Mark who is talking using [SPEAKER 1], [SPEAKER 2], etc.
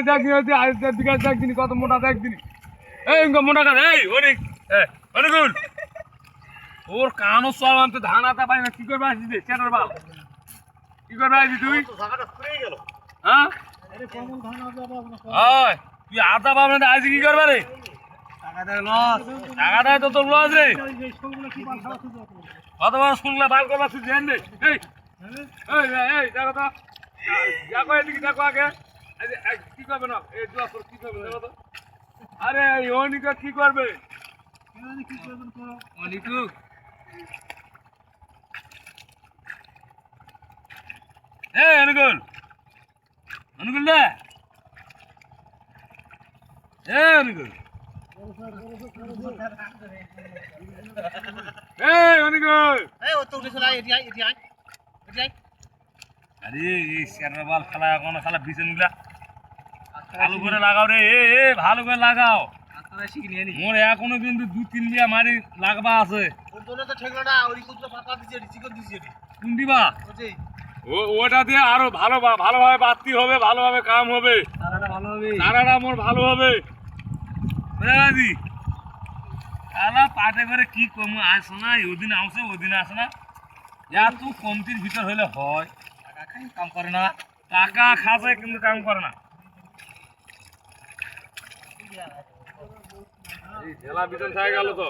[SPEAKER 1] দেখি বিকাশ দেখদিনি কত মোটা দেখদিনি এই মোটা কাজ এই অনেক অনেকুল ওর কানো সব আমি তো ধান আতা পাই না কি করবে আসিস চেটার বাল কি করবে আসবি তুই হ্যাঁ তুই আতা পাব না আসি কি করবে রে টাকা দেয় তো তোর লস রে কতবার শুনলে বাল করবা তুই ধ্যান রে এই দেখো তো দেখো এদিকে দেখো আগে কি করবে না এই দোয়া কি করবে দেখো তো আরে অনিকা কি করবে অনিকু এই অনুকূল অনুকূল না এই অনুকূল এই অনুকূল আরে এই শেরবাল খেলা এখন খেলা বিছনগুলা ভালো করে লাগাও রে এ ভালো করে লাগাও মোর এখনো কিন্তু 2-3 দিয়া মারি লাগবা আছে কোন দিবা ওটা দিয়ে আরো ভালোভাবে বাতি হবে ভালোভাবে কাম হবে নাড়াটা মোর ভালো হবে বুঝালি আলা পাটে করে কি কম আসে না ওদিন আসে ওদিন আসে না এত কমতির ভিতর হলে হয় টাকা খাই কাম করে না টাকা খাসে কিন্তু কাম করে না এই ঢেলা বিছন ছাই গেল তো